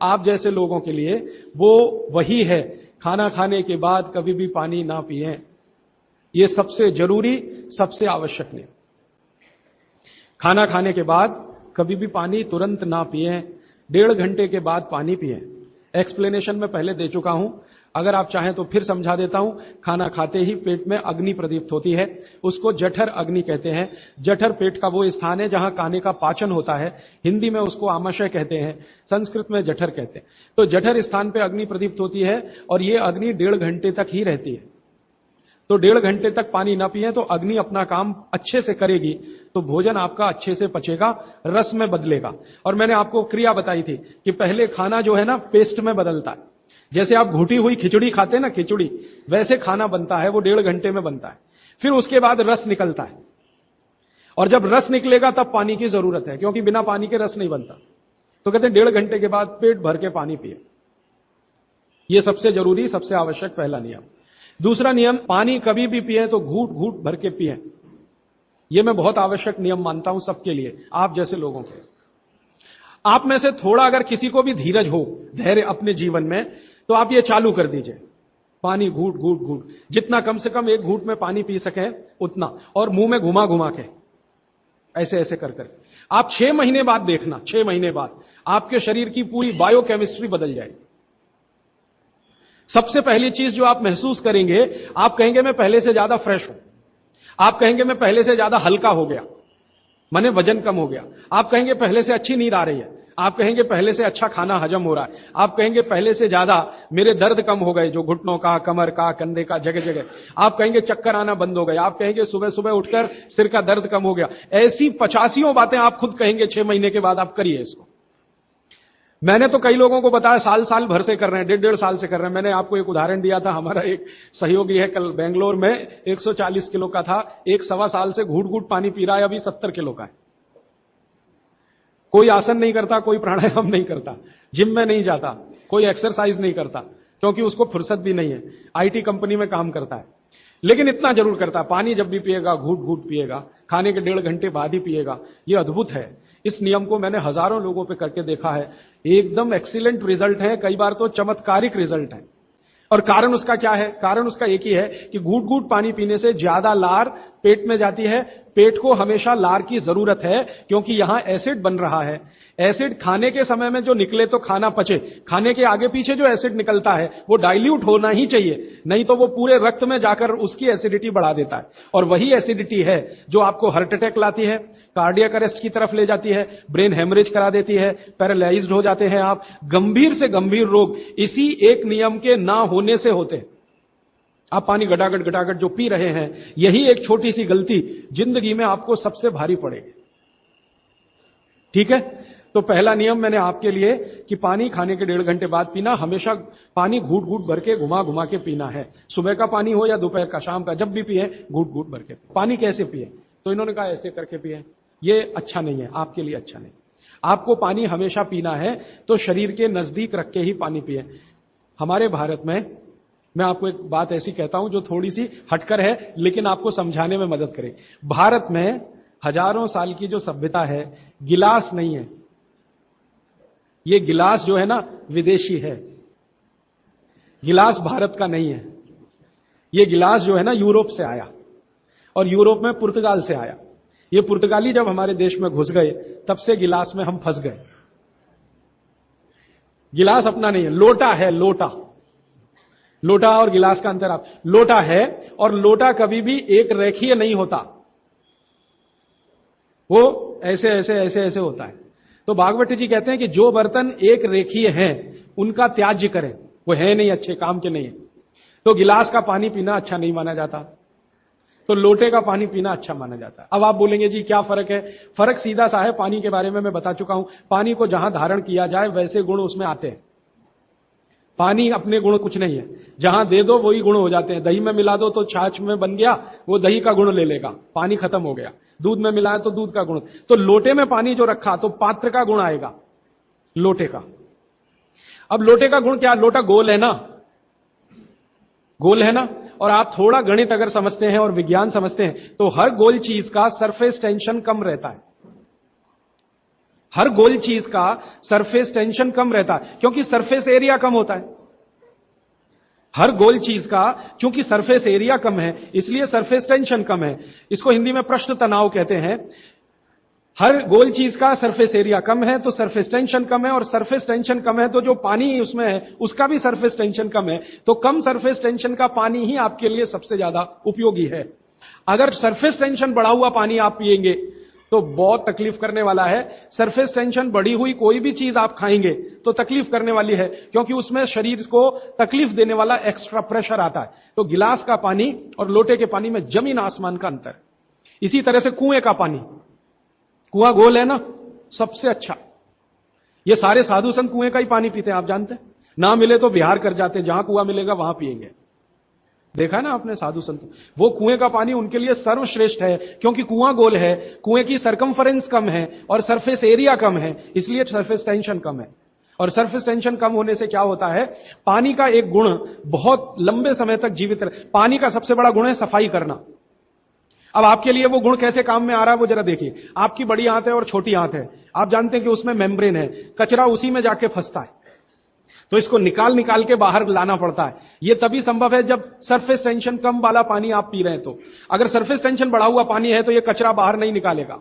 आप जैसे लोगों के लिए वो वही है, खाना खाने के बाद कभी भी पानी ना पिएं। ये सबसे जरूरी, सबसे आवश्यक नियम। खाना खाने के बाद कभी भी पानी तुरंत ना पिएं, 1.5 घंटे के बाद पानी पिएं। एक्सप्लेनेशन में पहले दे चुका हूं, अगर आप चाहें तो फिर समझा देता हूं। खाना खाते ही पेट में अग्नि प्रदीप्त होती है, उसको जठर अग्नि कहते हैं। जठर पेट का वो स्थान है जहां खाने का पाचन होता है। हिंदी में उसको आमाशय कहते हैं, संस्कृत में जठर कहते हैं। तो जठर स्थान पे अग्नि प्रदीप्त होती है और ये अग्नि 1.5 घंटे तक ही रहती है। तो 1.5 घंटे तक पानी ना पिए तो अग्नि अपना काम अच्छे से करेगी, तो भोजन आपका अच्छे से पचेगा, रस में बदलेगा। और मैंने आपको क्रिया बताई थी कि पहले खाना जो है ना पेस्ट में बदलता है। जैसे आप घुटी हुई खिचड़ी खाते हैं ना, खिचड़ी, वैसे खाना बनता है, वो 1.5 घंटे में बनता है। फिर उसके बाद रस निकलता है, और जब रस निकलेगा तब पानी की जरूरत है, क्योंकि बिना पानी के रस नहीं बनता। तो कहते हैं 1.5 घंटे के बाद पेट भर के पानी पिए। यह सबसे जरूरी, सबसे आवश्यक पहला नियम। दूसरा नियम, पानी कभी भी पिए तो घूट घूट भर के पिए। यह मैं बहुत आवश्यक नियम मानता हूं सबके लिए, आप जैसे लोगों के। आप में से थोड़ा अगर किसी को भी धीरज हो, धैर्य अपने जीवन में, तो आप ये चालू कर दीजिए, पानी घूट घूट घूट, जितना कम से कम 1 घूट में पानी पी सके उतना, और मुंह में घुमा घुमा के ऐसे ऐसे कर कर। आप 6 महीने बाद देखना, 6 महीने बाद आपके शरीर की पूरी बायोकेमिस्ट्री बदल जाएगी। सबसे पहली चीज जो आप महसूस करेंगे, आप कहेंगे मैं पहले से ज्यादा फ्रेश हूं, आप कहेंगे मैं पहले से ज्यादा हल्का हो गया, माने वजन कम हो गया। आप कहेंगे पहले से अच्छी नींद आ रही है, आप कहेंगे पहले से अच्छा खाना हजम हो रहा है, आप कहेंगे पहले से ज्यादा मेरे दर्द कम हो गए, जो घुटनों का, कमर का, कंधे का, जगह जगह। आप कहेंगे चक्कर आना बंद हो गए, आप कहेंगे सुबह सुबह उठकर सिर का दर्द कम हो गया। ऐसी 85 बातें आप खुद कहेंगे 6 महीने के बाद। आप करिए इसको। मैंने तो कई लोगों को बताया साल साल भर से कर रहे हैं, 1.5 साल से कर रहे हैं। मैंने आपको एक उदाहरण दिया था, हमारा एक सहयोगी है कल बेंगलोर में, 140 किलो का था, 1 सवा साल से घूट घूट पानी पी रहा है, अभी 70 किलो का है। कोई आसन नहीं करता, कोई प्राणायाम नहीं करता, जिम में नहीं जाता, कोई एक्सरसाइज नहीं करता, क्योंकि उसको फुर्सत भी नहीं है, आईटी कंपनी में काम करता है। लेकिन इतना जरूर करता है, पानी जब भी पिएगा घूट घूट पिएगा, खाने के 1.5 घंटे बाद ही पिएगा। यह अद्भुत है। इस नियम को मैंने हजारों लोगों पे करके देखा है, एकदम एक्सीलेंट रिजल्ट है, कई बार तो चमत्कारिक रिजल्ट है। और कारण उसका क्या है? कारण उसका एक ही है कि घूट घूट पानी पीने से ज्यादा लार पेट में जाती है। पेट को हमेशा लार की जरूरत है, क्योंकि यहां एसिड बन रहा है। एसिड खाने के समय में जो निकले तो खाना पचे, खाने के आगे पीछे जो एसिड निकलता है वो डाइल्यूट होना ही चाहिए, नहीं तो वो पूरे रक्त में जाकर उसकी एसिडिटी बढ़ा देता है। और वही एसिडिटी है जो आपको हार्ट अटैक लाती है, कार्डियक अरेस्ट की तरफ ले जाती है, ब्रेन हेमरेज करा देती है, पैरालाइज्ड हो जाते हैं आप। गंभीर से गंभीर रोग इसी एक नियम के ना होने से होते हैं। आप पानी गटागट गटागट जो पी रहे हैं, यही एक छोटी सी गलती जिंदगी में आपको सबसे भारी पड़ेगी। ठीक है? तो पहला नियम मैंने आपके लिए कि पानी खाने के 1.5 घंटे बाद पीना, हमेशा पानी घूट घूट भर के घुमा घुमा के पीना है। सुबह का पानी हो या दोपहर का, शाम का, जब भी पिए घूट घूट भर के। पानी कैसे पिए? तो इन्होंने कहा ऐसे करके पिए। ये अच्छा नहीं है, आपके लिए अच्छा नहीं। आपको पानी हमेशा पीना है तो शरीर के नजदीक रख के ही पानी पिए। हमारे भारत में, मैं आपको एक बात ऐसी कहता हूं जो थोड़ी सी हटकर है, लेकिन आपको समझाने में मदद करे। भारत में हजारों साल की जो सभ्यता है, गिलास नहीं है। ये गिलास जो है ना विदेशी है, गिलास भारत का नहीं है। ये गिलास जो है ना यूरोप से आया, और यूरोप में पुर्तगाल से आया। ये पुर्तगाली जब हमारे देश में घुस गए, तब से गिलास में हम फंस गए। गिलास अपना नहीं है, लोटा है, लोटा। लोटा और गिलास का अंतर आप, लोटा है, और लोटा कभी भी एक रेखीय नहीं होता, वो ऐसे ऐसे ऐसे ऐसे होता है। तो भागवत जी कहते हैं कि जो बर्तन एक रेखीय हैं उनका त्याज्य करें, वो है नहीं अच्छे काम के नहीं है। तो गिलास का पानी पीना अच्छा नहीं माना जाता, तो लोटे का पानी पीना अच्छा माना जाता है। अब आप बोलेंगे जी क्या फर्क है? फर्क सीधा सा है, पानी के बारे में मैं बता चुका हूं। पानी को जहां धारण किया जाए वैसे गुण उसमें आते हैं। पानी अपने गुण कुछ नहीं है, जहां दे दो वही गुण हो जाते हैं। दही में मिला दो तो छाछ में बन गया, वो दही का गुण ले लेगा, पानी खत्म हो गया। दूध में मिलाया तो दूध का गुण। तो लोटे में पानी जो रखा तो पात्र का गुण आएगा, लोटे का। अब लोटे का गुण क्या? लोटा गोल है ना, गोल है ना। और आप थोड़ा गणित अगर समझते हैं और विज्ञान समझते हैं तो हर गोल चीज का सरफेस टेंशन कम रहता है। हर गोल चीज का सरफेस टेंशन कम रहता है क्योंकि सरफेस एरिया कम होता है। हर गोल चीज का चूंकि सरफेस एरिया कम है इसलिए सरफेस टेंशन कम है। इसको हिंदी में पृष्ठ तनाव कहते हैं। हर गोल चीज का सरफेस एरिया कम है तो सरफेस टेंशन कम है, और सरफेस टेंशन कम है तो जो पानी उसमें है उसका भी सरफेस टेंशन कम है। तो कम सरफेस टेंशन का पानी ही आपके लिए सबसे ज्यादा उपयोगी है। अगर सरफेस टेंशन बढ़ा हुआ पानी आप पिएंगे तो बहुत तकलीफ करने वाला है। सरफेस टेंशन बढ़ी हुई कोई भी चीज आप खाएंगे तो तकलीफ करने वाली है, क्योंकि उसमें शरीर को तकलीफ देने वाला एक्स्ट्रा प्रेशर आता है। तो गिलास का पानी और लोटे के पानी में जमीन आसमान का अंतर। इसी तरह से कुएं का पानी, कुआं गोल है ना, सबसे अच्छा। ये सारे साधु संत कुएं का ही पानी पीते हैं, आप जानते हैं। ना मिले तो बिहार कर जाते, जहां कुआं मिलेगा वहां पिएंगे। देखा ना आपने साधु संत, वो कुएं का पानी उनके लिए सर्वश्रेष्ठ है, क्योंकि कुआं गोल है, कुएं की सरकमफरेंस कम है और सरफेस एरिया कम है, इसलिए सरफेस टेंशन कम है। और सरफेस टेंशन कम होने से क्या होता है, पानी का एक गुण बहुत लंबे समय तक जीवित रहे। पानी का सबसे बड़ा गुण है सफाई करना। अब आपके लिए वो गुण कैसे काम में आ रहा है वो जरा देखिए। आपकी बड़ी आंत है और छोटी आंत है, आप जानते हैं कि उसमें मेम्ब्रेन है, कचरा उसी में जाके फंसता है, तो इसको निकाल निकाल के बाहर लाना पड़ता है। यह तभी संभव है जब सरफेस टेंशन कम वाला पानी आप पी रहे हैं। तो अगर सरफेस टेंशन बढ़ा हुआ पानी है तो यह कचरा बाहर नहीं निकालेगा।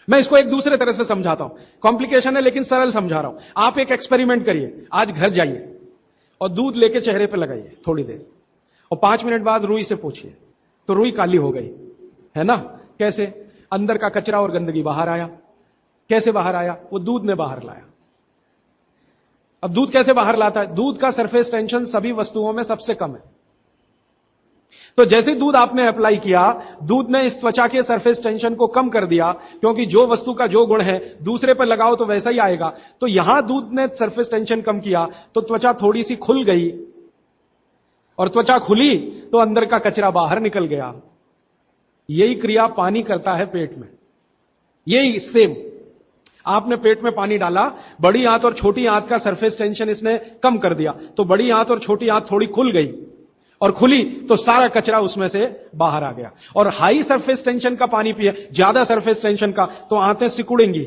मैं इसको एक दूसरे तरह से समझाता हूं, कॉम्प्लिकेशन है लेकिन सरल समझा रहा हूं। आप एक एक्सपेरिमेंट करिए, आज घर जाइए और दूध लेके चेहरे पे लगाइए थोड़ी देर, और 5 मिनट बाद रुई से पूछिए तो रुई काली हो गई है ना। कैसे? अंदर का कचरा और गंदगी बाहर आया। कैसे बाहर आया? वो दूध ने बाहर लाया। अब दूध कैसे बाहर लाता है? दूध का सरफेस टेंशन सभी वस्तुओं में सबसे कम है। तो जैसे दूध आपने अप्लाई किया, दूध ने इस त्वचा के सरफेस टेंशन को कम कर दिया, क्योंकि जो वस्तु का जो गुण है दूसरे पर लगाओ तो वैसा ही आएगा। तो यहां दूध ने सरफेस टेंशन कम किया तो त्वचा थोड़ी सी खुल गई, और त्वचा खुली तो अंदर का कचरा बाहर निकल गया। यही क्रिया पानी करता है पेट में। यही सेम, आपने पेट में पानी डाला, बड़ी आंत और छोटी आंत का सरफेस टेंशन इसने कम कर दिया, तो बड़ी आंत और छोटी आंत थोड़ी खुल गई, और खुली तो सारा कचरा उसमें से बाहर आ गया। और हाई सरफेस टेंशन का पानी पिए, ज्यादा सरफेस टेंशन का, तो आंतें सिकुड़ेंगी,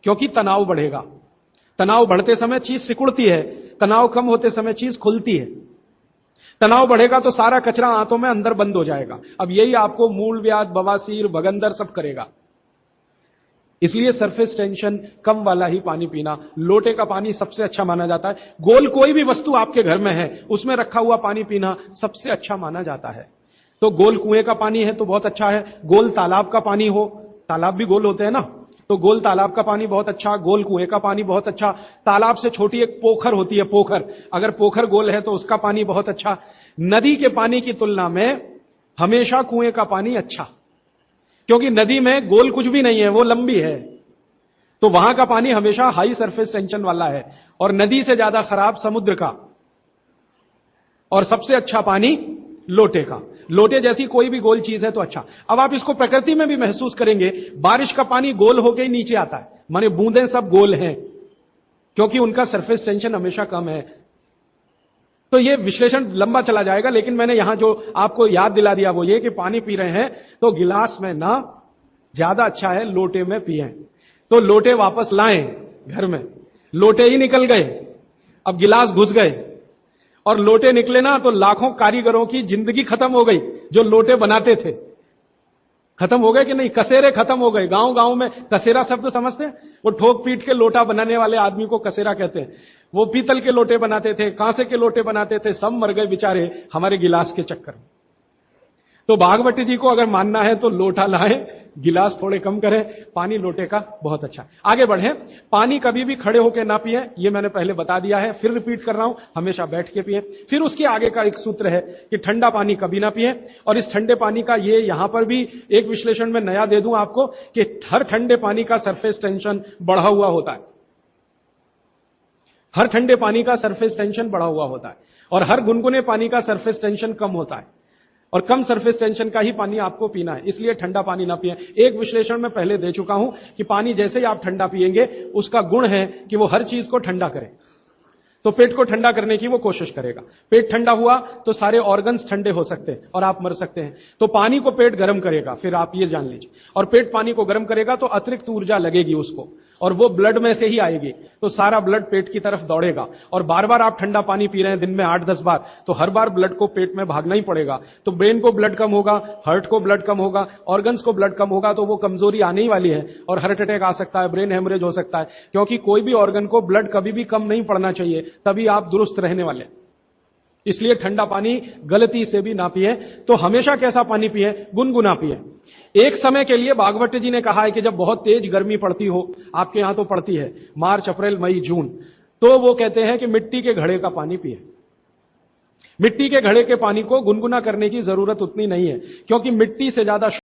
क्योंकि तनाव बढ़ेगा। तनाव बढ़ते समय चीज सिकुड़ती है, तनाव कम होते समय चीज खुलती है। तनाव बढ़ेगा तो सारा कचरा आंतों में अंदर बंद हो जाएगा। अब यही आपको मूलव्याध, बवासीर, भगंदर सब करेगा। इसलिए सरफेस टेंशन कम वाला ही पानी पीना। लोटे का पानी सबसे अच्छा माना जाता है। गोल कोई भी वस्तु आपके घर में है उसमें रखा हुआ पानी पीना सबसे अच्छा माना जाता है। तो गोल कुएं का पानी है तो बहुत अच्छा है। गोल तालाब का पानी हो, तालाब भी गोल होते हैं ना, तो गोल तालाब का पानी बहुत अच्छा, गोल कुएं का पानी बहुत अच्छा। तालाब से छोटी एक पोखर होती है, पोखर, अगर पोखर गोल है तो उसका पानी बहुत अच्छा। नदी के पानी की तुलना में हमेशा कुएं का पानी अच्छा, क्योंकि नदी में गोल कुछ भी नहीं है, वो लंबी है, तो वहां का पानी हमेशा हाई सरफेस टेंशन वाला है। और नदी से ज्यादा खराब समुद्र का, और सबसे अच्छा पानी लोटे का। लोटे जैसी कोई भी गोल चीज है तो अच्छा। अब आप इसको प्रकृति में भी महसूस करेंगे, बारिश का पानी गोल होकर ही नीचे आता है, माने बूंदें सब गोल हैं, क्योंकि उनका सरफेस टेंशन हमेशा कम है। तो ये विश्लेषण लंबा चला जाएगा, लेकिन मैंने यहां जो आपको याद दिला दिया वो ये कि पानी पी रहे हैं तो गिलास में ना, ज्यादा अच्छा है लोटे में पिए। तो लोटे वापस लाएं घर में, लोटे ही निकल गए, अब गिलास घुस गए, और लोटे निकले ना तो लाखों कारीगरों की जिंदगी खत्म हो गई जो लोटे बनाते थे। खत्म हो गए कि नहीं? कसेरे खत्म हो गए। गांव गांव में कसेरा शब्द समझते हैं? वो ठोक पीट के लोटा बनाने वाले आदमी को कसेरा कहते हैं। वो पीतल के लोटे बनाते थे, कांसे के लोटे बनाते थे, सब मर गए बेचारे हमारे गिलास के चक्कर में। तो भागवती जी को अगर मानना है तो लोटा लाएं, गिलास थोड़े कम करें, पानी लोटे का बहुत अच्छा। आगे बढ़ें। पानी कभी भी खड़े होकर ना पिए, ये मैंने पहले बता दिया है, फिर रिपीट कर रहा हूं, हमेशा बैठ के पिए। फिर उसके आगे का एक सूत्र है कि ठंडा पानी कभी ना पिए। और इस ठंडे पानी का ये यहां पर भी एक विश्लेषण में नया दे दूं आपको कि हर ठंडे पानी का सरफेस टेंशन बढ़ा हुआ होता है। हर ठंडे पानी का सरफेस टेंशन बढ़ा हुआ होता है, और हर गुनगुने पानी का सरफेस टेंशन कम होता है। और कम सरफेस टेंशन का ही पानी आपको पीना है, इसलिए ठंडा पानी ना पिए। एक विश्लेषण में पहले दे चुका हूं कि पानी जैसे ही आप ठंडा पिएंगे उसका गुण है कि वो हर चीज को ठंडा करे। तो पेट को ठंडा करने की वो कोशिश करेगा। पेट ठंडा हुआ तो सारे ऑर्गन्स ठंडे हो सकते हैं और आप मर सकते हैं। तो पानी को पेट गर्म करेगा, फिर आप ये जान लीजिए, और पेट पानी को गर्म करेगा तो अतिरिक्त ऊर्जा लगेगी उसको, और वो ब्लड में से ही आएगी, तो सारा ब्लड पेट की तरफ दौड़ेगा। और बार बार आप ठंडा पानी पी रहे हैं दिन में 8-10 बार, तो हर बार ब्लड को पेट में भागना ही पड़ेगा। तो ब्रेन को ब्लड कम होगा, हार्ट को ब्लड कम होगा, ऑर्गन्स को ब्लड कम होगा, तो वो कमजोरी आने ही वाली है और हार्ट अटैक आ सकता है, ब्रेन हेमरेज हो सकता है। क्योंकि कोई भी ऑर्गन को ब्लड कभी भी कम नहीं पड़ना चाहिए, तभी आप दुरुस्त रहने वाले। इसलिए ठंडा पानी गलती से भी ना पिए। तो हमेशा कैसा पानी पिए? गुनगुना पिए। एक समय के लिए भागवत जी ने कहा है कि जब बहुत तेज गर्मी पड़ती हो, आपके यहां तो पड़ती है, मार्च, अप्रैल, मई, जून, तो वो कहते हैं कि मिट्टी के घड़े का पानी पिए। मिट्टी के घड़े के पानी को गुनगुना करने की जरूरत उतनी नहीं है, क्योंकि मिट्टी से ज्यादा